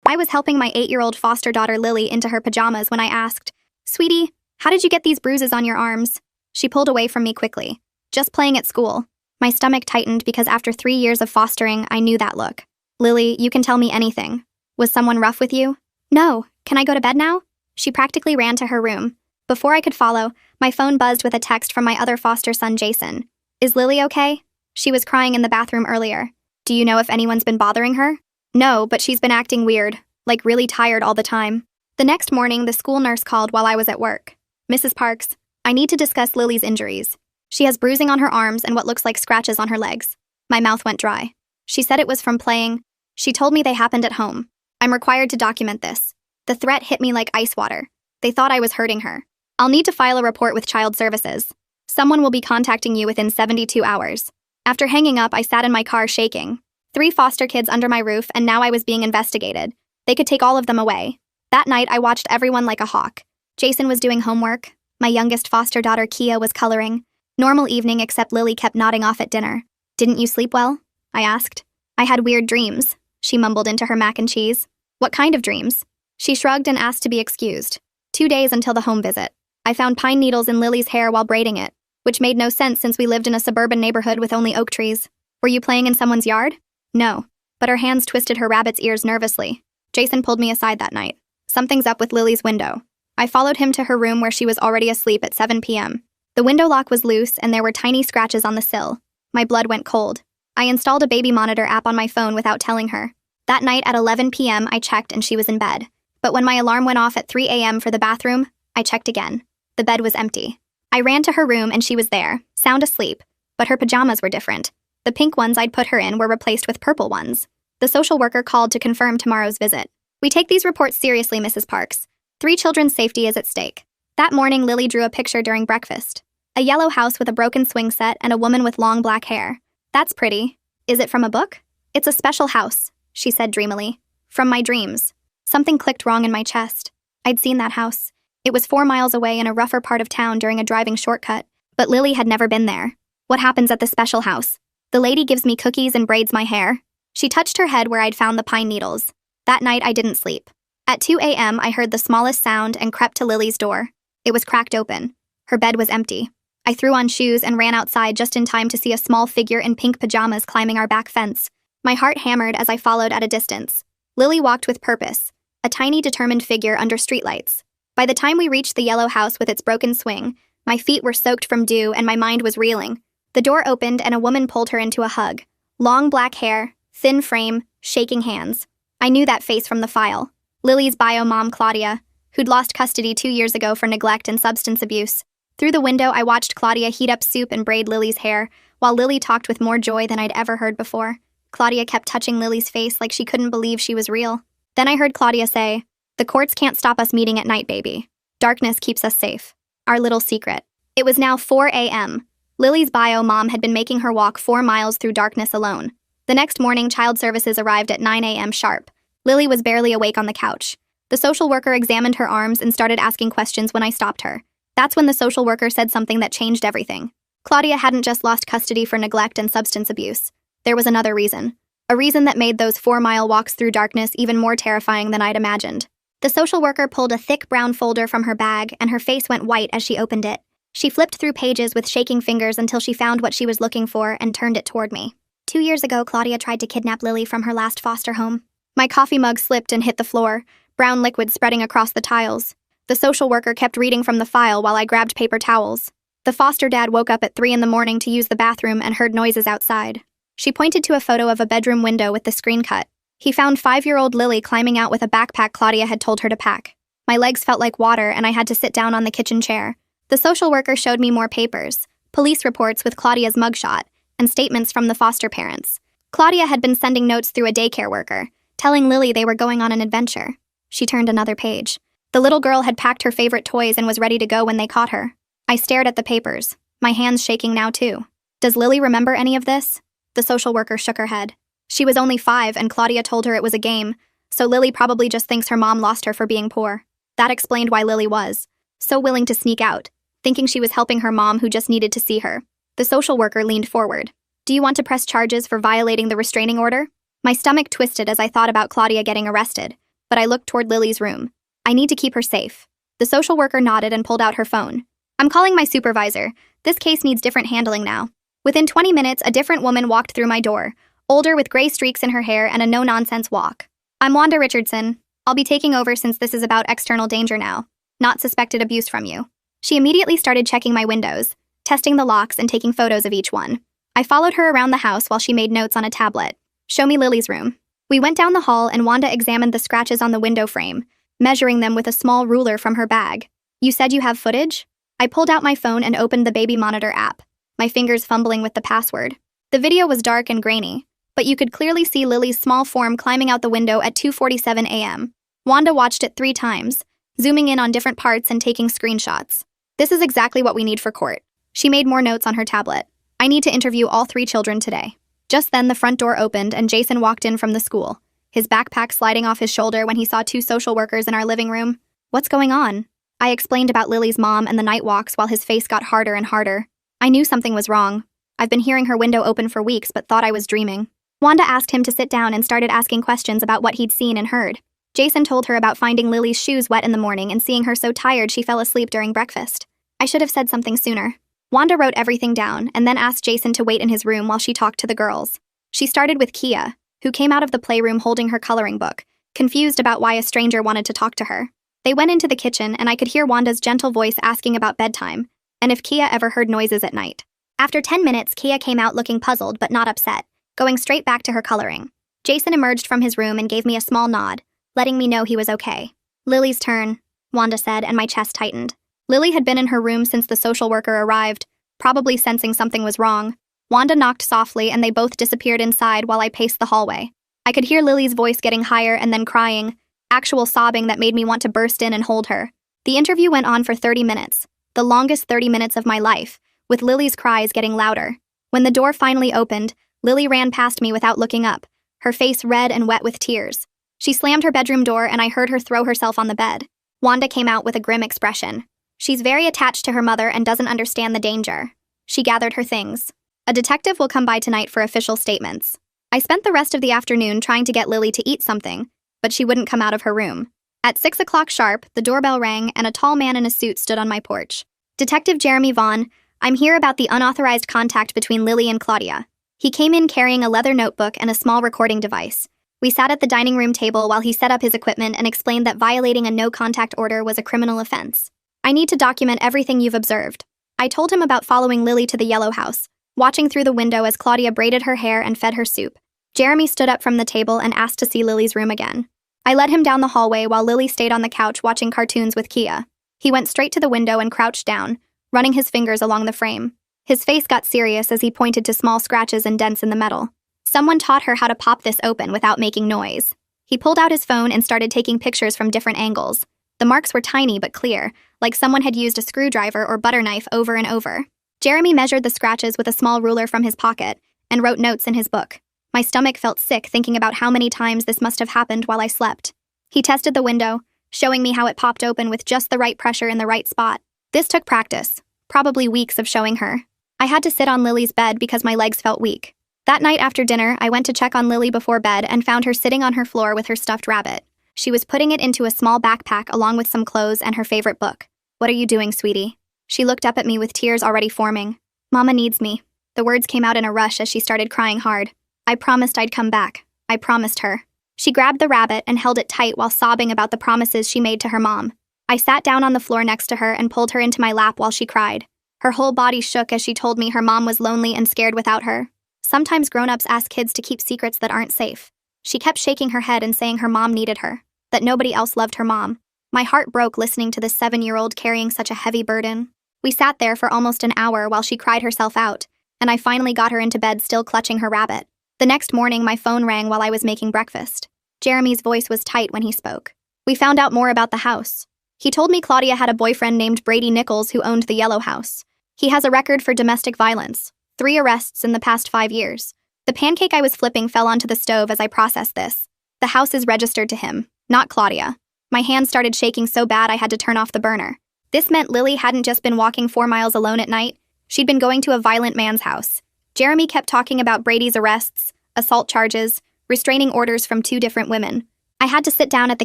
I was helping my 8-year-old foster daughter Lily into her pajamas when I asked, "Sweetie, how did you get these bruises on your arms?" She pulled away from me quickly. "Just playing at school." My stomach tightened because after 3 years of fostering, I knew that look. "Lily, you can tell me anything. Was someone rough with you?" "No. Can I go to bed now?" She practically ran to her room. Before I could follow, my phone buzzed with a text from my other foster son, Jason. "Is Lily okay? She was crying in the bathroom earlier. Do you know if anyone's been bothering her?" "No, but she's been acting weird, like really tired all the time." The next morning, the school nurse called while I was at work. "Mrs. Parks, I need to discuss Lily's injuries. She has bruising on her arms and what looks like scratches on her legs." My mouth went dry. She said it was from playing. She told me they happened at home. I'm required to document this. The threat hit me like ice water. They thought I was hurting her. I'll need to file a report with Child Services. Someone will be contacting you within 72 hours. After hanging up, I sat in my car shaking. 3 foster kids under my roof, and now I was being investigated. They could take all of them away. That night, I watched everyone like a hawk. Jason was doing homework. My youngest foster daughter, Kia, was coloring. Normal evening, except Lily kept nodding off at dinner. "Didn't you sleep well?" I asked. "I had weird dreams," she mumbled into her mac and cheese. "What kind of dreams?" She shrugged and asked to be excused. 2 days until the home visit. I found pine needles in Lily's hair while braiding it, which made no sense since we lived in a suburban neighborhood with only oak trees. "Were you playing in someone's yard?" "No." But her hands twisted her rabbit's ears nervously. Jason pulled me aside that night. "Something's up with Lily's window." I followed him to her room where she was already asleep at 7 p.m. The window lock was loose and there were tiny scratches on the sill. My blood went cold. I installed a baby monitor app on my phone without telling her. That night at 11 p.m. I checked and she was in bed. But when my alarm went off at 3 a.m. for the bathroom, I checked again. The bed was empty. I ran to her room and she was there, sound asleep, but her pajamas were different. The pink ones I'd put her in were replaced with purple ones. The social worker called to confirm tomorrow's visit. "We take these reports seriously, Mrs. Parks. 3 children's safety is at stake." That morning, Lily drew a picture during breakfast. A yellow house with a broken swing set and a woman with long black hair. "That's pretty. Is it from a book?" "It's a special house," she said dreamily. "From my dreams." Something clicked wrong in my chest. I'd seen that house. It was 4 miles away in a rougher part of town during a driving shortcut, but Lily had never been there. "What happens at the special house?" "The lady gives me cookies and braids my hair." She touched her head where I'd found the pine needles. That night, I didn't sleep. At 2 a.m., I heard the smallest sound and crept to Lily's door. It was cracked open. Her bed was empty. I threw on shoes and ran outside just in time to see a small figure in pink pajamas climbing our back fence. My heart hammered as I followed at a distance. Lily walked with purpose, a tiny, determined figure under streetlights. By the time we reached the yellow house with its broken swing, my feet were soaked from dew and my mind was reeling. The door opened and a woman pulled her into a hug. Long black hair, thin frame, shaking hands. I knew that face from the file. Lily's bio mom, Claudia, who'd lost custody 2 years ago for neglect and substance abuse. Through the window, I watched Claudia heat up soup and braid Lily's hair, while Lily talked with more joy than I'd ever heard before. Claudia kept touching Lily's face like she couldn't believe she was real. Then I heard Claudia say, "The courts can't stop us meeting at night, baby. Darkness keeps us safe." Our little secret. It was now 4 a.m. Lily's bio mom had been making her walk 4 miles through darkness alone. The next morning, Child Services arrived at 9 a.m. sharp. Lily was barely awake on the couch. The social worker examined her arms and started asking questions when I stopped her. That's when the social worker said something that changed everything. Claudia hadn't just lost custody for neglect and substance abuse. There was another reason. A reason that made those 4-mile walks through darkness even more terrifying than I'd imagined. The social worker pulled a thick brown folder from her bag, and her face went white as she opened it. She flipped through pages with shaking fingers until she found what she was looking for and turned it toward me. 2 years ago, Claudia tried to kidnap Lily from her last foster home. My coffee mug slipped and hit the floor, brown liquid spreading across the tiles. The social worker kept reading from the file while I grabbed paper towels. The foster dad woke up at 3 in the morning to use the bathroom and heard noises outside. She pointed to a photo of a bedroom window with the screen cut. He found 5-year-old Lily climbing out with a backpack Claudia had told her to pack. My legs felt like water and I had to sit down on the kitchen chair. The social worker showed me more papers, police reports with Claudia's mugshot, and statements from the foster parents. Claudia had been sending notes through a daycare worker, telling Lily they were going on an adventure. She turned another page. The little girl had packed her favorite toys and was ready to go when they caught her. I stared at the papers, my hands shaking now too. "Does Lily remember any of this?" The social worker shook her head. She was only 5 and Claudia told her it was a game, so Lily probably just thinks her mom lost her for being poor. That explained why Lily was so willing to sneak out, thinking she was helping her mom who just needed to see her. The social worker leaned forward. "Do you want to press charges for violating the restraining order?" My stomach twisted as I thought about Claudia getting arrested. but I looked toward Lily's room. I need to keep her safe. The social worker nodded and pulled out her phone. I'm calling my supervisor. This case needs different handling now. Within 20 minutes, a different woman walked through my door, older with gray streaks in her hair and a no-nonsense walk. I'm Wanda Richardson. I'll be taking over since this is about external danger now, not suspected abuse from you. She immediately started checking my windows, testing the locks and taking photos of each one. I followed her around the house while she made notes on a tablet. Show me Lily's room. We went down the hall and Wanda examined the scratches on the window frame, measuring them with a small ruler from her bag. You said you have footage? I pulled out my phone and opened the baby monitor app, my fingers fumbling with the password. The video was dark and grainy, but you could clearly see Lily's small form climbing out the window at 2:47 a.m. Wanda watched it 3 times, zooming in on different parts and taking screenshots. This is exactly what we need for court. She made more notes on her tablet. I need to interview all 3 children today. Just then, the front door opened and Jason walked in from the school, his backpack sliding off his shoulder when he saw 2 social workers in our living room. What's going on? I explained about Lily's mom and the night walks while his face got harder and harder. I knew something was wrong. I've been hearing her window open for weeks but thought I was dreaming. Wanda asked him to sit down and started asking questions about what he'd seen and heard. Jason told her about finding Lily's shoes wet in the morning and seeing her so tired she fell asleep during breakfast. I should have said something sooner. Wanda wrote everything down and then asked Jason to wait in his room while she talked to the girls. She started with Kia, who came out of the playroom holding her coloring book, confused about why a stranger wanted to talk to her. They went into the kitchen and I could hear Wanda's gentle voice asking about bedtime and if Kia ever heard noises at night. After 10 minutes, Kia came out looking puzzled but not upset, going straight back to her coloring. Jason emerged from his room and gave me a small nod, letting me know he was okay. Lily's turn, Wanda said, and my chest tightened. Lily had been in her room since the social worker arrived, probably sensing something was wrong. Wanda knocked softly and they both disappeared inside while I paced the hallway. I could hear Lily's voice getting higher and then crying, actual sobbing that made me want to burst in and hold her. The interview went on for 30 minutes, the longest 30 minutes of my life, with Lily's cries getting louder. When the door finally opened, Lily ran past me without looking up, her face red and wet with tears. She slammed her bedroom door and I heard her throw herself on the bed. Wanda came out with a grim expression. She's very attached to her mother and doesn't understand the danger. She gathered her things. A detective will come by tonight for official statements. I spent the rest of the afternoon trying to get Lily to eat something, but she wouldn't come out of her room. At 6 o'clock sharp, the doorbell rang and a tall man in a suit stood on my porch. Detective Jeremy Vaughn, I'm here about the unauthorized contact between Lily and Claudia. He came in carrying a leather notebook and a small recording device. We sat at the dining room table while he set up his equipment and explained that violating a no-contact order was a criminal offense. I need to document everything you've observed. I told him about following Lily to the yellow house, watching through the window as Claudia braided her hair and fed her soup. Jeremy stood up from the table and asked to see Lily's room again. I led him down the hallway while Lily stayed on the couch watching cartoons with Kia. He went straight to the window and crouched down, running his fingers along the frame. His face got serious as he pointed to small scratches and dents in the metal. Someone taught her how to pop this open without making noise. He pulled out his phone and started taking pictures from different angles. The marks were tiny but clear, like someone had used a screwdriver or butter knife over and over. Jeremy measured the scratches with a small ruler from his pocket and wrote notes in his book. My stomach felt sick thinking about how many times this must have happened while I slept. He tested the window, showing me how it popped open with just the right pressure in the right spot. This took practice, probably weeks of showing her. I had to sit on Lily's bed because my legs felt weak. That night after dinner, I went to check on Lily before bed and found her sitting on her floor with her stuffed rabbit. She was putting it into a small backpack along with some clothes and her favorite book. What are you doing, sweetie? She looked up at me with tears already forming. Mama needs me. The words came out in a rush as she started crying hard. I promised I'd come back. I promised her. She grabbed the rabbit and held it tight while sobbing about the promises she made to her mom. I sat down on the floor next to her and pulled her into my lap while she cried. Her whole body shook as she told me her mom was lonely and scared without her. Sometimes grown-ups ask kids to keep secrets that aren't safe. She kept shaking her head and saying her mom needed her, that nobody else loved her mom. My heart broke listening to this 7-year-old carrying such a heavy burden. We sat there for almost an hour while she cried herself out, and I finally got her into bed still clutching her rabbit. The next morning, my phone rang while I was making breakfast. Jeremy's voice was tight when he spoke. We found out more about the house. He told me Claudia had a boyfriend named Brady Nichols who owned the yellow house. He has a record for domestic violence, 3 arrests in the past 5 years. The pancake I was flipping fell onto the stove as I processed this. The house is registered to him, not Claudia. My hands started shaking so bad I had to turn off the burner. This meant Lily hadn't just been walking 4 miles alone at night. She'd been going to a violent man's house. Jeremy kept talking about Brady's arrests, assault charges, restraining orders from 2 different women. I had to sit down at the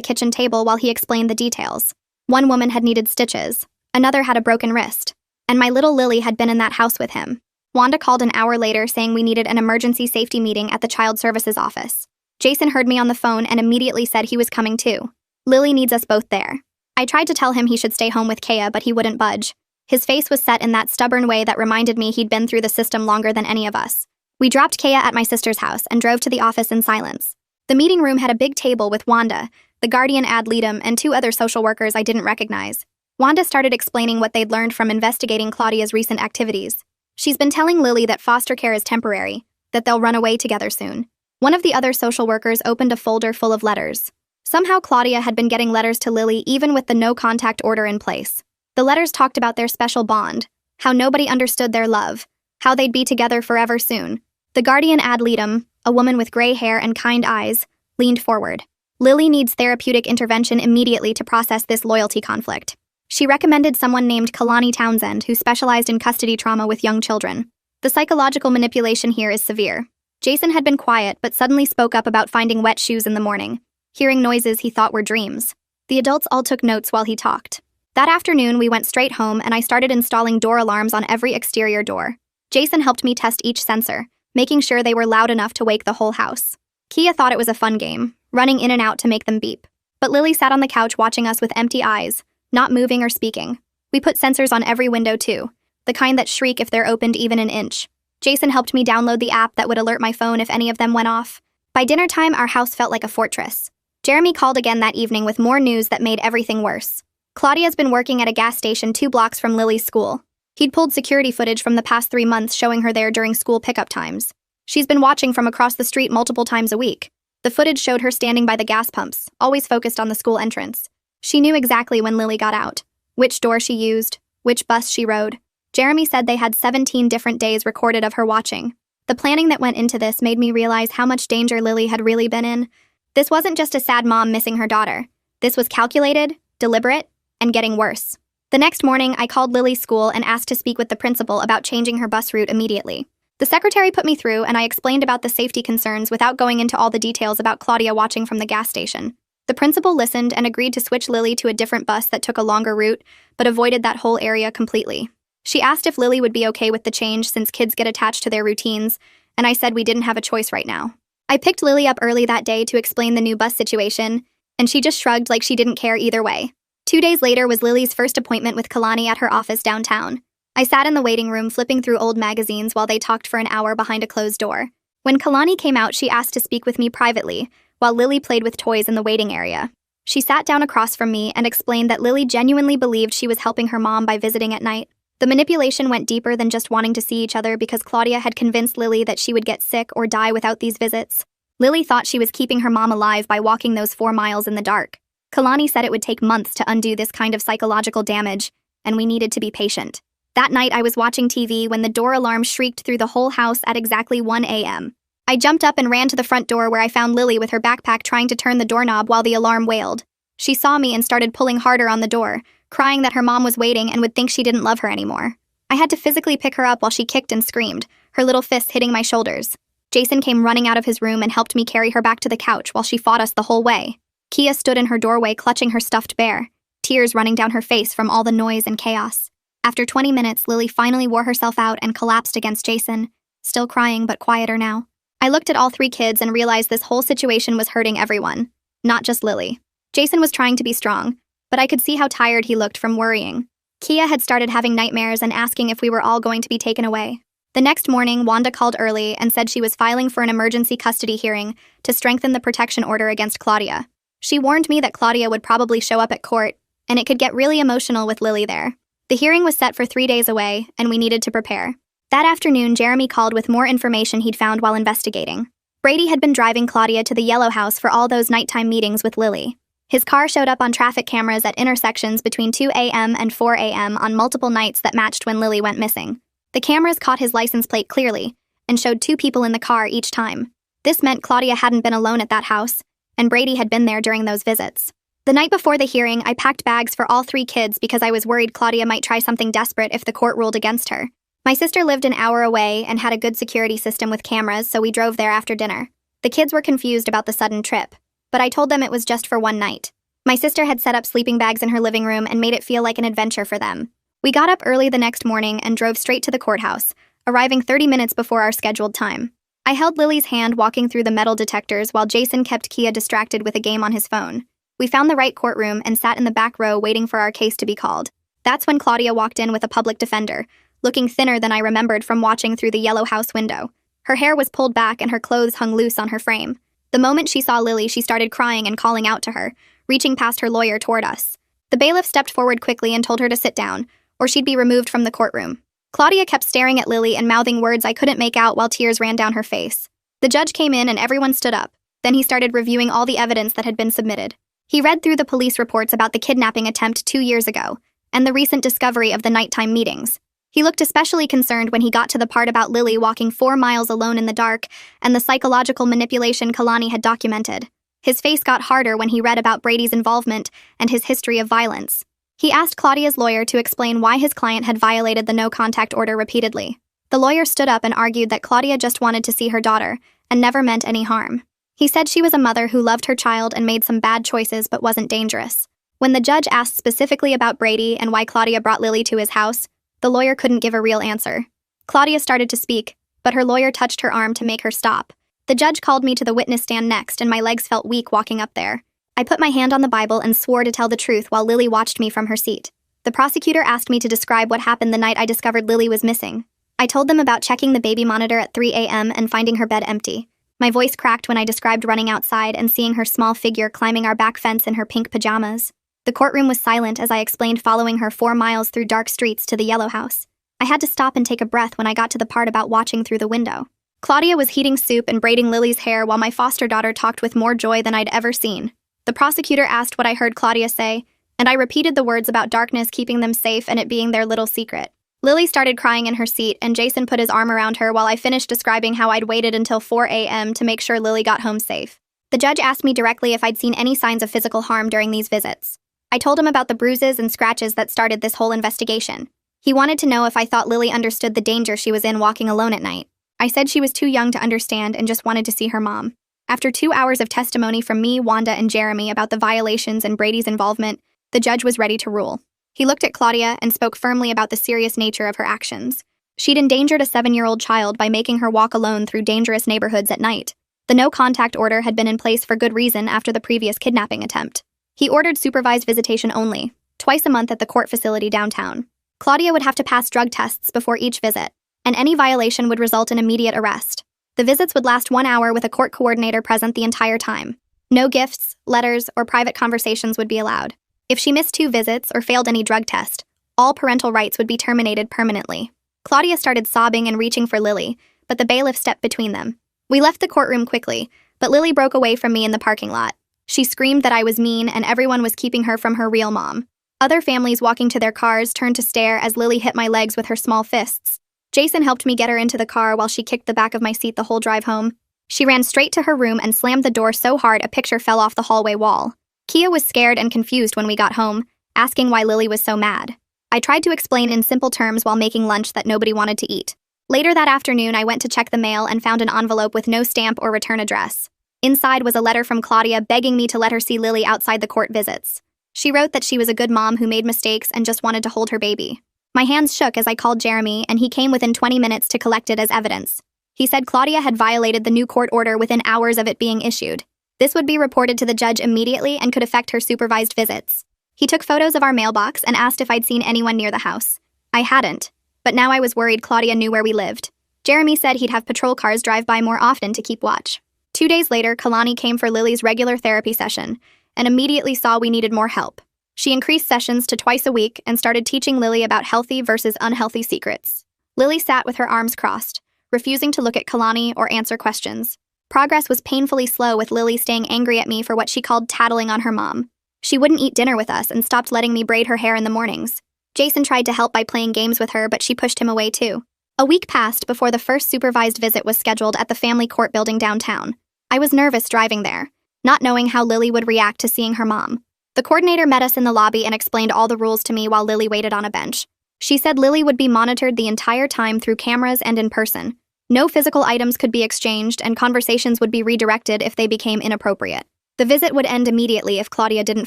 kitchen table while he explained the details. One woman had needed stitches, another had a broken wrist, and my little Lily had been in that house with him. Wanda called an hour later saying we needed an emergency safety meeting at the Child Services office. Jason heard me on the phone and immediately said he was coming too. Lily needs us both there. I tried to tell him he should stay home with Kea, but he wouldn't budge. His face was set in that stubborn way that reminded me he'd been through the system longer than any of us. We dropped Kea at my sister's house and drove to the office in silence. The meeting room had a big table with Wanda, the guardian ad litem, and 2 other social workers I didn't recognize. Wanda started explaining what they'd learned from investigating Claudia's recent activities. She's been telling Lily that foster care is temporary, that they'll run away together soon. One of the other social workers opened a folder full of letters. Somehow Claudia had been getting letters to Lily even with the no-contact order in place. The letters talked about their special bond, how nobody understood their love, how they'd be together forever soon. The guardian ad litem, a woman with gray hair and kind eyes, leaned forward. Lily needs therapeutic intervention immediately to process this loyalty conflict. She recommended someone named Kalani Townsend who specialized in custody trauma with young children. The psychological manipulation here is severe. Jason had been quiet but suddenly spoke up about finding wet shoes in the morning, hearing noises he thought were dreams. The adults all took notes while he talked. That afternoon, we went straight home and I started installing door alarms on every exterior door. Jason helped me test each sensor, making sure they were loud enough to wake the whole house. Kea thought it was a fun game, running in and out to make them beep. But Lily sat on the couch watching us with empty eyes, not moving or speaking. We put sensors on every window too, the kind that shriek if they're opened even an inch. Jason helped me download the app that would alert my phone if any of them went off. By dinner time, our house felt like a fortress. Jeremy called again that evening with more news that made everything worse. Claudia's been working at a gas station 2 blocks from Lily's school. He'd pulled security footage from the past 3 months showing her there during school pickup times. She's been watching from across the street multiple times a week. The footage showed her standing by the gas pumps, always focused on the school entrance. She knew exactly when Lily got out, which door she used, which bus she rode. Jeremy said they had 17 different days recorded of her watching. The planning that went into this made me realize how much danger Lily had really been in. This wasn't just a sad mom missing her daughter. This was calculated, deliberate, and getting worse. The next morning, I called Lily's school and asked to speak with the principal about changing her bus route immediately. The secretary put me through and I explained about the safety concerns without going into all the details about Claudia watching from the gas station. The principal listened and agreed to switch Lily to a different bus that took a longer route, but avoided that whole area completely. She asked if Lily would be okay with the change since kids get attached to their routines, and I said we didn't have a choice right now. I picked Lily up early that day to explain the new bus situation, and she just shrugged like she didn't care either way. 2 days later was Lily's first appointment with Kalani at her office downtown. I sat in the waiting room flipping through old magazines while they talked for an hour behind a closed door. When Kalani came out, she asked to speak with me privately, while Lily played with toys in the waiting area. She sat down across from me and explained that Lily genuinely believed she was helping her mom by visiting at night. The manipulation went deeper than just wanting to see each other because Claudia had convinced Lily that she would get sick or die without these visits. Lily thought she was keeping her mom alive by walking those 4 miles in the dark. Kalani said it would take months to undo this kind of psychological damage, and we needed to be patient. That night, I was watching TV when the door alarm shrieked through the whole house at exactly 1 a.m. I jumped up and ran to the front door where I found Lily with her backpack trying to turn the doorknob while the alarm wailed. She saw me and started pulling harder on the door, crying that her mom was waiting and would think she didn't love her anymore. I had to physically pick her up while she kicked and screamed, her little fists hitting my shoulders. Jason came running out of his room and helped me carry her back to the couch while she fought us the whole way. Kea stood in her doorway clutching her stuffed bear, tears running down her face from all the noise and chaos. After 20 minutes, Lily finally wore herself out and collapsed against Jason, still crying but quieter now. I looked at all 3 kids and realized this whole situation was hurting everyone, not just Lily. Jason was trying to be strong, but I could see how tired he looked from worrying. Kea had started having nightmares and asking if we were all going to be taken away. The next morning, Wanda called early and said she was filing for an emergency custody hearing to strengthen the protection order against Claudia. She warned me that Claudia would probably show up at court, and it could get really emotional with Lily there. The hearing was set for 3 days away, and we needed to prepare. That afternoon, Jeremy called with more information he'd found while investigating. Brady had been driving Claudia to the Yellow House for all those nighttime meetings with Lily. His car showed up on traffic cameras at intersections between 2 a.m. and 4 a.m. on multiple nights that matched when Lily went missing. The cameras caught his license plate clearly and showed 2 people in the car each time. This meant Claudia hadn't been alone at that house, and Brady had been there during those visits. The night before the hearing, I packed bags for all 3 kids because I was worried Claudia might try something desperate if the court ruled against her. My sister lived an hour away and had a good security system with cameras, so we drove there after dinner. The kids were confused about the sudden trip, but I told them it was just for one night. My sister had set up sleeping bags in her living room and made it feel like an adventure for them. We got up early the next morning and drove straight to the courthouse, arriving 30 minutes before our scheduled time. I held Lily's hand walking through the metal detectors while Jason kept Kia distracted with a game on his phone. We found the right courtroom and sat in the back row waiting for our case to be called. That's when Claudia walked in with a public defender, looking thinner than I remembered from watching through the yellow house window. Her hair was pulled back and her clothes hung loose on her frame. The moment she saw Lily, she started crying and calling out to her, reaching past her lawyer toward us. The bailiff stepped forward quickly and told her to sit down, or she'd be removed from the courtroom. Claudia kept staring at Lily and mouthing words I couldn't make out while tears ran down her face. The judge came in and everyone stood up. Then he started reviewing all the evidence that had been submitted. He read through the police reports about the kidnapping attempt 2 years ago, and the recent discovery of the nighttime meetings. He looked especially concerned when he got to the part about Lily walking 4 miles alone in the dark and the psychological manipulation Kalani had documented. His face got harder when he read about Brady's involvement and his history of violence. He asked Claudia's lawyer to explain why his client had violated the no-contact order repeatedly. The lawyer stood up and argued that Claudia just wanted to see her daughter and never meant any harm. He said she was a mother who loved her child and made some bad choices but wasn't dangerous. When the judge asked specifically about Brady and why Claudia brought Lily to his house, the lawyer couldn't give a real answer. Claudia started to speak, but her lawyer touched her arm to make her stop. The judge called me to the witness stand next and my legs felt weak walking up there. I put my hand on the Bible and swore to tell the truth while Lily watched me from her seat. The prosecutor asked me to describe what happened the night I discovered Lily was missing. I told them about checking the baby monitor at 3 a.m. and finding her bed empty. My voice cracked when I described running outside and seeing her small figure climbing our back fence in her pink pajamas. The courtroom was silent as I explained following her 4 miles through dark streets to the yellow house. I had to stop and take a breath when I got to the part about watching through the window. Claudia was heating soup and braiding Lily's hair while my foster daughter talked with more joy than I'd ever seen. The prosecutor asked what I heard Claudia say, and I repeated the words about darkness keeping them safe and it being their little secret. Lily started crying in her seat, and Jason put his arm around her while I finished describing how I'd waited until 4 a.m. to make sure Lily got home safe. The judge asked me directly if I'd seen any signs of physical harm during these visits. I told him about the bruises and scratches that started this whole investigation. He wanted to know if I thought Lily understood the danger she was in walking alone at night. I said she was too young to understand and just wanted to see her mom. After 2 hours of testimony from me, Wanda, and Jeremy about the violations and Brady's involvement, the judge was ready to rule. He looked at Claudia and spoke firmly about the serious nature of her actions. She'd endangered a 7-year-old child by making her walk alone through dangerous neighborhoods at night. The no-contact order had been in place for good reason after the previous kidnapping attempt. He ordered supervised visitation only, twice a month at the court facility downtown. Claudia would have to pass drug tests before each visit, and any violation would result in immediate arrest. The visits would last 1 hour with a court coordinator present the entire time. No gifts, letters, or private conversations would be allowed. If she missed 2 visits or failed any drug test, all parental rights would be terminated permanently. Claudia started sobbing and reaching for Lily, but the bailiff stepped between them. We left the courtroom quickly, but Lily broke away from me in the parking lot. She screamed that I was mean and everyone was keeping her from her real mom. Other families walking to their cars turned to stare as Lily hit my legs with her small fists. Jason helped me get her into the car while she kicked the back of my seat the whole drive home. She ran straight to her room and slammed the door so hard a picture fell off the hallway wall. Kia was scared and confused when we got home, asking why Lily was so mad. I tried to explain in simple terms while making lunch that nobody wanted to eat. Later that afternoon, I went to check the mail and found an envelope with no stamp or return address. Inside was a letter from Claudia begging me to let her see Lily outside the court visits. She wrote that she was a good mom who made mistakes and just wanted to hold her baby. My hands shook as I called Jeremy, and he came within 20 minutes to collect it as evidence. He said Claudia had violated the new court order within hours of it being issued. This would be reported to the judge immediately and could affect her supervised visits. He took photos of our mailbox and asked if I'd seen anyone near the house. I hadn't, but now I was worried Claudia knew where we lived. Jeremy said he'd have patrol cars drive by more often to keep watch. 2 days later, Kalani came for Lily's regular therapy session and immediately saw we needed more help. She increased sessions to twice a week and started teaching Lily about healthy versus unhealthy secrets. Lily sat with her arms crossed, refusing to look at Kalani or answer questions. Progress was painfully slow, with Lily staying angry at me for what she called tattling on her mom. She wouldn't eat dinner with us and stopped letting me braid her hair in the mornings. Jason tried to help by playing games with her, but she pushed him away too. A week passed before the first supervised visit was scheduled at the family court building downtown. I was nervous driving there, not knowing how Lily would react to seeing her mom. The coordinator met us in the lobby and explained all the rules to me while Lily waited on a bench. She said Lily would be monitored the entire time through cameras and in person. No physical items could be exchanged, and conversations would be redirected if they became inappropriate. The visit would end immediately if Claudia didn't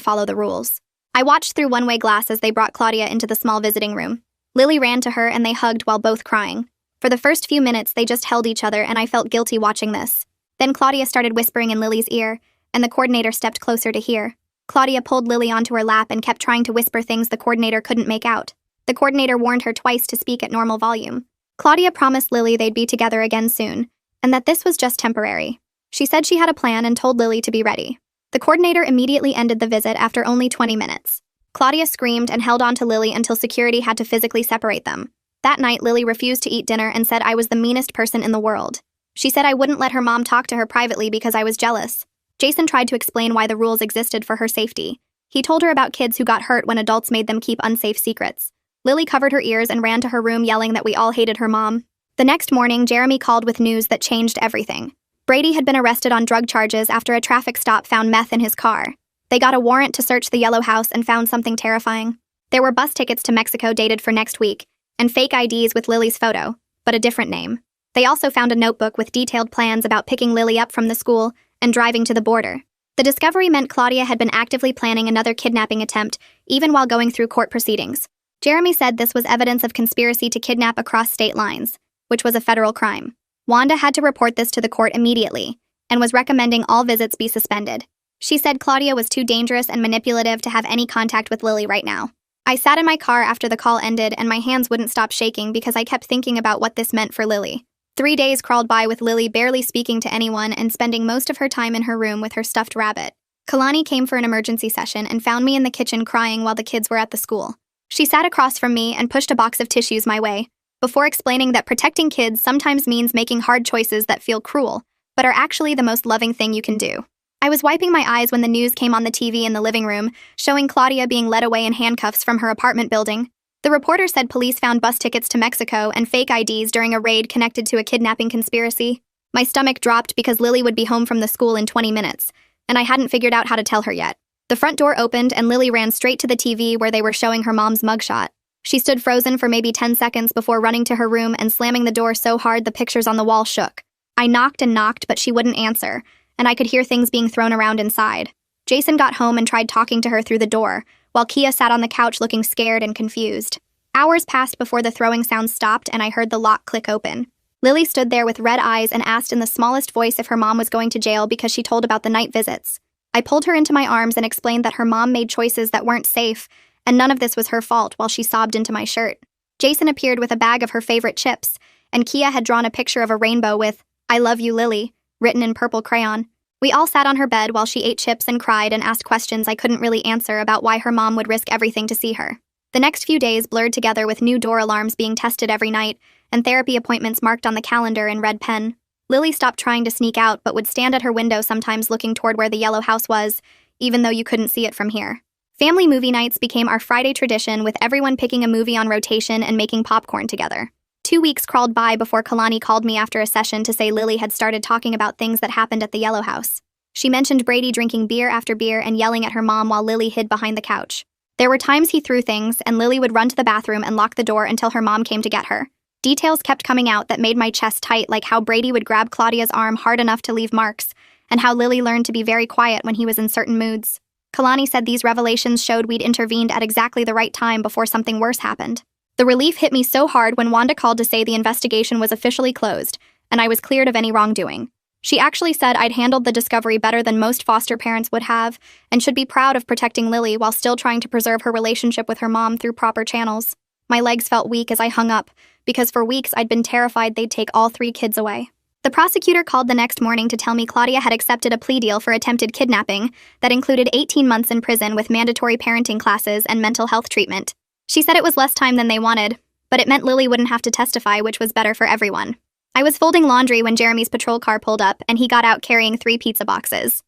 follow the rules. I watched through one-way glass as they brought Claudia into the small visiting room. Lily ran to her and they hugged while both crying. For the first few minutes, they just held each other and I felt guilty watching this. Then Claudia started whispering in Lily's ear, and the coordinator stepped closer to hear. Claudia pulled Lily onto her lap and kept trying to whisper things the coordinator couldn't make out. The coordinator warned her twice to speak at normal volume. Claudia promised Lily they'd be together again soon, and that this was just temporary. She said she had a plan and told Lily to be ready. The coordinator immediately ended the visit after only 20 minutes. Claudia screamed and held on to Lily until security had to physically separate them. That night, Lily refused to eat dinner and said I was the meanest person in the world. She said I wouldn't let her mom talk to her privately because I was jealous. Jason tried to explain why the rules existed for her safety. He told her about kids who got hurt when adults made them keep unsafe secrets. Lily covered her ears and ran to her room yelling that we all hated her mom. The next morning, Jeremy called with news that changed everything. Brady had been arrested on drug charges after a traffic stop found meth in his car. They got a warrant to search the yellow house and found something terrifying. There were bus tickets to Mexico dated for next week, and fake IDs with Lily's photo, but a different name. They also found a notebook with detailed plans about picking Lily up from the school and driving to the border. The discovery meant Claudia had been actively planning another kidnapping attempt, even while going through court proceedings. Jeremy said this was evidence of conspiracy to kidnap across state lines, which was a federal crime. Wanda had to report this to the court immediately, and was recommending all visits be suspended. She said Claudia was too dangerous and manipulative to have any contact with Lily right now. I sat in my car after the call ended and my hands wouldn't stop shaking because I kept thinking about what this meant for Lily. 3 days crawled by with Lily barely speaking to anyone and spending most of her time in her room with her stuffed rabbit. Kalani came for an emergency session and found me in the kitchen crying while the kids were at the school. She sat across from me and pushed a box of tissues my way, before explaining that protecting kids sometimes means making hard choices that feel cruel, but are actually the most loving thing you can do. I was wiping my eyes when the news came on the TV in the living room, showing Claudia being led away in handcuffs from her apartment building. The reporter said police found bus tickets to Mexico and fake IDs during a raid connected to a kidnapping conspiracy. My stomach dropped because Lily would be home from the school in 20 minutes, and I hadn't figured out how to tell her yet. The front door opened and Lily ran straight to the TV where they were showing her mom's mugshot. She stood frozen for maybe 10 seconds before running to her room and slamming the door so hard the pictures on the wall shook. I knocked and knocked, but she wouldn't answer, and I could hear things being thrown around inside. Jason got home and tried talking to her through the door, while Kia sat on the couch looking scared and confused. Hours passed before the throwing sound stopped and I heard the lock click open. Lily stood there with red eyes and asked in the smallest voice if her mom was going to jail because she told about the night visits. I pulled her into my arms and explained that her mom made choices that weren't safe, and none of this was her fault while she sobbed into my shirt. Jason appeared with a bag of her favorite chips, and Kia had drawn a picture of a rainbow with, "I love you, Lily," written in purple crayon. We all sat on her bed while she ate chips and cried and asked questions I couldn't really answer about why her mom would risk everything to see her. The next few days blurred together with new door alarms being tested every night, and therapy appointments marked on the calendar in red pen. Lily stopped trying to sneak out but would stand at her window sometimes looking toward where the yellow house was, even though you couldn't see it from here. Family movie nights became our Friday tradition with everyone picking a movie on rotation and making popcorn together. 2 weeks crawled by before Kalani called me after a session to say Lily had started talking about things that happened at the yellow house. She mentioned Brady drinking beer after beer and yelling at her mom while Lily hid behind the couch. There were times he threw things, and Lily would run to the bathroom and lock the door until her mom came to get her. Details kept coming out that made my chest tight, like how Brady would grab Claudia's arm hard enough to leave marks, and how Lily learned to be very quiet when he was in certain moods. Kalani said these revelations showed we'd intervened at exactly the right time before something worse happened. The relief hit me so hard when Wanda called to say the investigation was officially closed, and I was cleared of any wrongdoing. She actually said I'd handled the discovery better than most foster parents would have, and should be proud of protecting Lily while still trying to preserve her relationship with her mom through proper channels. My legs felt weak as I hung up, because for weeks I'd been terrified they'd take all 3 kids away. The prosecutor called the next morning to tell me Claudia had accepted a plea deal for attempted kidnapping that included 18 months in prison with mandatory parenting classes and mental health treatment. She said it was less time than they wanted, but it meant Lily wouldn't have to testify, which was better for everyone. I was folding laundry when Jeremy's patrol car pulled up, and he got out carrying 3 pizza boxes.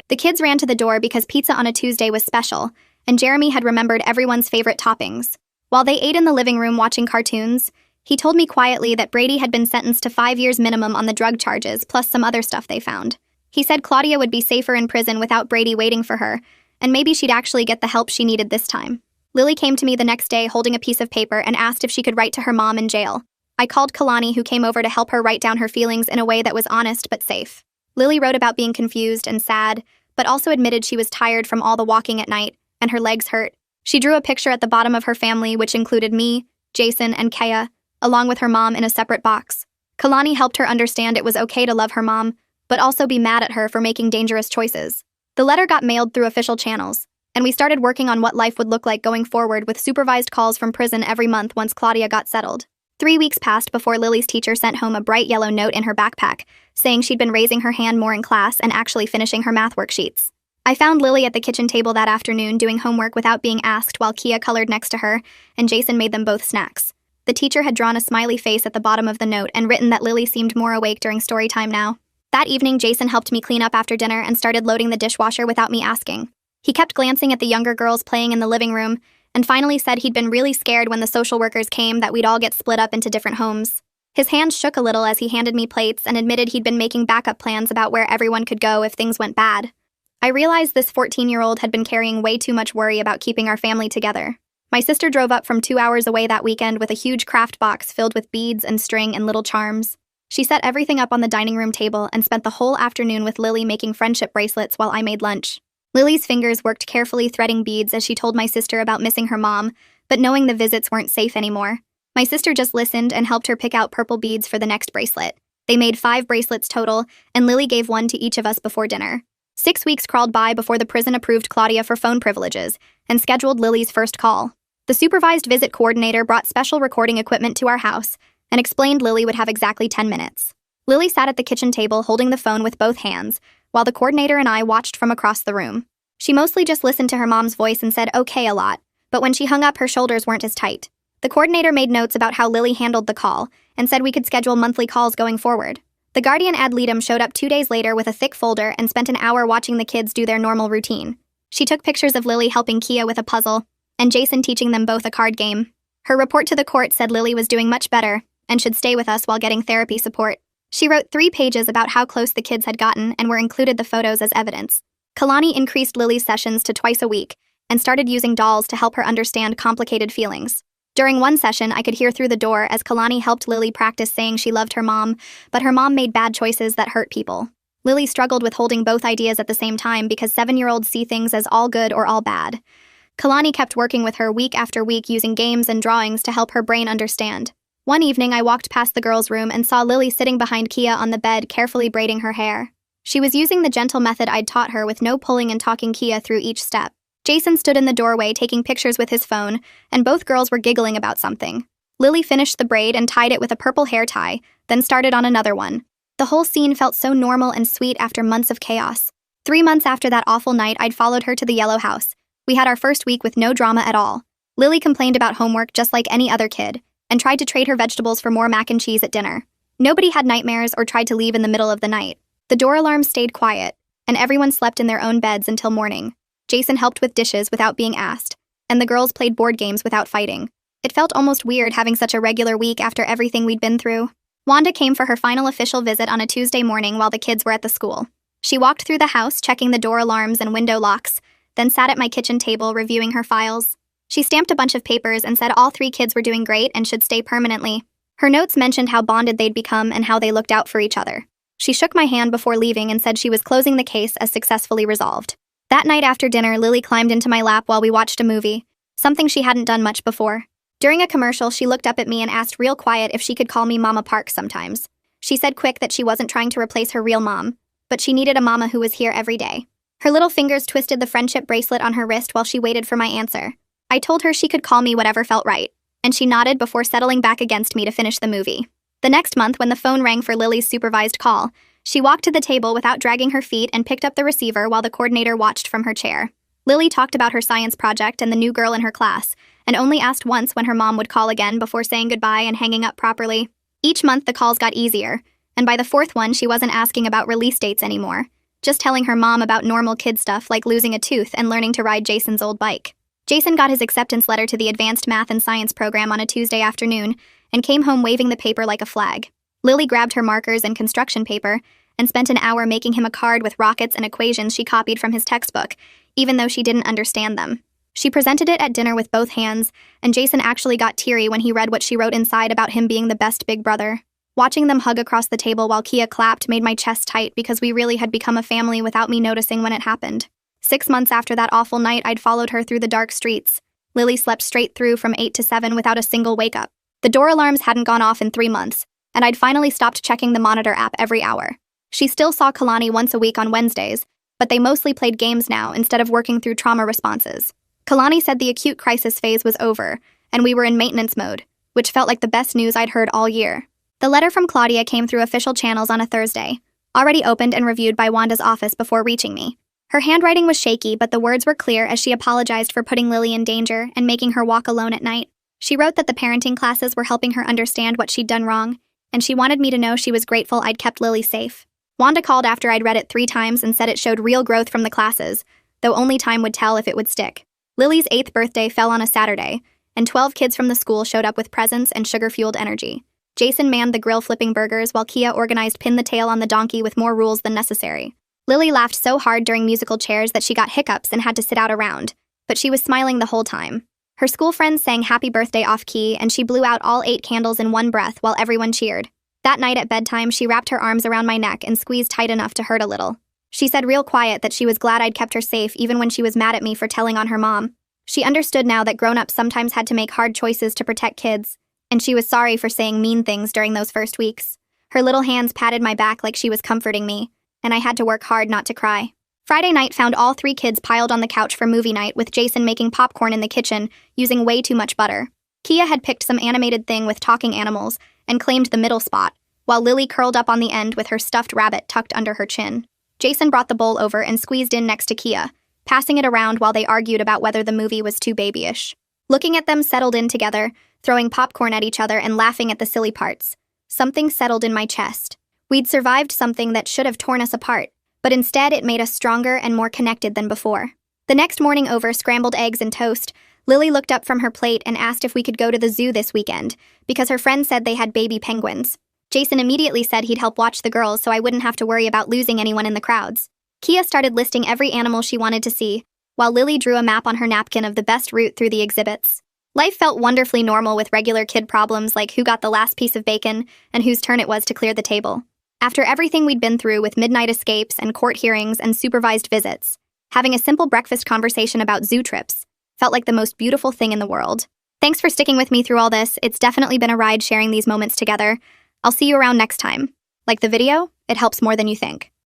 The kids ran to the door because pizza on a Tuesday was special, and Jeremy had remembered everyone's favorite toppings. While they ate in the living room watching cartoons, he told me quietly that Brady had been sentenced to 5 years minimum on the drug charges, plus some other stuff they found. He said Claudia would be safer in prison without Brady waiting for her, and maybe she'd actually get the help she needed this time. Lily came to me the next day holding a piece of paper and asked if she could write to her mom in jail. I called Kalani, who came over to help her write down her feelings in a way that was honest but safe. Lily wrote about being confused and sad, but also admitted she was tired from all the walking at night, and her legs hurt. She drew a picture at the bottom of her family, which included me, Jason, and Kaya, along with her mom in a separate box. Kalani helped her understand it was okay to love her mom, but also be mad at her for making dangerous choices. The letter got mailed through official channels, and we started working on what life would look like going forward with supervised calls from prison every month once Claudia got settled. 3 weeks passed before Lily's teacher sent home a bright yellow note in her backpack, saying she'd been raising her hand more in class and actually finishing her math worksheets. I found Lily at the kitchen table that afternoon doing homework without being asked while Kia colored next to her, and Jason made them both snacks. The teacher had drawn a smiley face at the bottom of the note and written that Lily seemed more awake during story time now. That evening, Jason helped me clean up after dinner and started loading the dishwasher without me asking. He kept glancing at the younger girls playing in the living room, and finally said he'd been really scared when the social workers came that we'd all get split up into different homes. His hands shook a little as he handed me plates and admitted he'd been making backup plans about where everyone could go if things went bad. I realized this 14-year-old had been carrying way too much worry about keeping our family together. My sister drove up from 2 hours away that weekend with a huge craft box filled with beads and string and little charms. She set everything up on the dining room table and spent the whole afternoon with Lily making friendship bracelets while I made lunch. Lily's fingers worked carefully threading beads as she told my sister about missing her mom, but knowing the visits weren't safe anymore. My sister just listened and helped her pick out purple beads for the next bracelet. They made 5 bracelets total, and Lily gave one to each of us before dinner. 6 weeks crawled by before the prison approved Claudia for phone privileges and scheduled Lily's first call. The supervised visit coordinator brought special recording equipment to our house and explained Lily would have exactly 10 minutes. Lily sat at the kitchen table holding the phone with both hands, while the coordinator and I watched from across the room. She mostly just listened to her mom's voice and said okay a lot, but when she hung up, her shoulders weren't as tight. The coordinator made notes about how Lily handled the call and said we could schedule monthly calls going forward. The guardian ad litem showed up 2 days later with a thick folder and spent an hour watching the kids do their normal routine. She took pictures of Lily helping Kia with a puzzle, and Jason teaching them both a card game. Her report to the court said Lily was doing much better and should stay with us while getting therapy support. She wrote 3 pages about how close the kids had gotten and were included the photos as evidence. Kalani increased Lily's sessions to twice a week and started using dolls to help her understand complicated feelings. During one session, I could hear through the door as Kalani helped Lily practice saying she loved her mom, but her mom made bad choices that hurt people. Lily struggled with holding both ideas at the same time because 7-year-olds see things as all good or all bad. Kalani kept working with her week after week using games and drawings to help her brain understand. One evening, I walked past the girls' room and saw Lily sitting behind Kia on the bed, carefully braiding her hair. She was using the gentle method I'd taught her with no pulling and talking Kia through each step. Jason stood in the doorway taking pictures with his phone, and both girls were giggling about something. Lily finished the braid and tied it with a purple hair tie, then started on another one. The whole scene felt so normal and sweet after months of chaos. 3 months after that awful night, I'd followed her to the yellow house. We had our first week with no drama at all. Lily complained about homework just like any other kid, and tried to trade her vegetables for more mac and cheese at dinner. Nobody had nightmares or tried to leave in the middle of the night. The door alarm stayed quiet, and everyone slept in their own beds until morning. Jason helped with dishes without being asked, and the girls played board games without fighting. It felt almost weird having such a regular week after everything we'd been through. Wanda came for her final official visit on a Tuesday morning while the kids were at the school. She walked through the house, checking the door alarms and window locks, then sat at my kitchen table reviewing her files. She stamped a bunch of papers and said all 3 kids were doing great and should stay permanently. Her notes mentioned how bonded they'd become and how they looked out for each other. She shook my hand before leaving and said she was closing the case as successfully resolved. That night after dinner, Lily climbed into my lap while we watched a movie, something she hadn't done much before. During a commercial, she looked up at me and asked real quiet if she could call me Mama Park sometimes. She said quick that she wasn't trying to replace her real mom, but she needed a mama who was here every day. Her little fingers twisted the friendship bracelet on her wrist while she waited for my answer. I told her she could call me whatever felt right, and she nodded before settling back against me to finish the movie. The next month, when the phone rang for Lily's supervised call, she walked to the table without dragging her feet and picked up the receiver while the coordinator watched from her chair. Lily talked about her science project and the new girl in her class, and only asked once when her mom would call again before saying goodbye and hanging up properly. Each month, the calls got easier, and by the 4th one, she wasn't asking about release dates anymore, just telling her mom about normal kid stuff like losing a tooth and learning to ride Jason's old bike. Jason got his acceptance letter to the advanced math and science program on a Tuesday afternoon and came home waving the paper like a flag. Lily grabbed her markers and construction paper and spent an hour making him a card with rockets and equations she copied from his textbook, even though she didn't understand them. She presented it at dinner with both hands, and Jason actually got teary when he read what she wrote inside about him being the best big brother. Watching them hug across the table while Kia clapped made my chest tight because we really had become a family without me noticing when it happened. 6 months after that awful night, I'd followed her through the dark streets. Lily slept straight through from 8 to 7 without a single wake-up. The door alarms hadn't gone off in 3 months, and I'd finally stopped checking the monitor app every hour. She still saw Kalani once a week on Wednesdays, but they mostly played games now instead of working through trauma responses. Kalani said the acute crisis phase was over, and we were in maintenance mode, which felt like the best news I'd heard all year. The letter from Claudia came through official channels on a Thursday, already opened and reviewed by Wanda's office before reaching me. Her handwriting was shaky, but the words were clear as she apologized for putting Lily in danger and making her walk alone at night. She wrote that the parenting classes were helping her understand what she'd done wrong, and she wanted me to know she was grateful I'd kept Lily safe. Wanda called after I'd read it 3 times and said it showed real growth from the classes, though only time would tell if it would stick. Lily's 8th birthday fell on a Saturday, and 12 kids from the school showed up with presents and sugar-fueled energy. Jason manned the grill flipping burgers while Kia organized pin the tail on the donkey with more rules than necessary. Lily laughed so hard during musical chairs that she got hiccups and had to sit out a round, but she was smiling the whole time. Her school friends sang happy birthday off-key, and she blew out all 8 candles in one breath while everyone cheered. That night at bedtime, she wrapped her arms around my neck and squeezed tight enough to hurt a little. She said real quiet that she was glad I'd kept her safe even when she was mad at me for telling on her mom. She understood now that grown-ups sometimes had to make hard choices to protect kids, and she was sorry for saying mean things during those first weeks. Her little hands patted my back like she was comforting me, and I had to work hard not to cry. Friday night found all 3 kids piled on the couch for movie night, with Jason making popcorn in the kitchen, using way too much butter. Kia had picked some animated thing with talking animals and claimed the middle spot, while Lily curled up on the end with her stuffed rabbit tucked under her chin. Jason brought the bowl over and squeezed in next to Kia, passing it around while they argued about whether the movie was too babyish. Looking at them settled in together, throwing popcorn at each other and laughing at the silly parts. Something settled in my chest. We'd survived something that should have torn us apart, but instead it made us stronger and more connected than before. The next morning over scrambled eggs and toast, Lily looked up from her plate and asked if we could go to the zoo this weekend, because her friend said they had baby penguins. Jason immediately said he'd help watch the girls so I wouldn't have to worry about losing anyone in the crowds. Kia started listing every animal she wanted to see, while Lily drew a map on her napkin of the best route through the exhibits. Life felt wonderfully normal with regular kid problems like who got the last piece of bacon and whose turn it was to clear the table. After everything we'd been through with midnight escapes and court hearings and supervised visits, having a simple breakfast conversation about zoo trips felt like the most beautiful thing in the world. Thanks for sticking with me through all this. It's definitely been a ride sharing these moments together. I'll see you around next time. Like the video? It helps more than you think.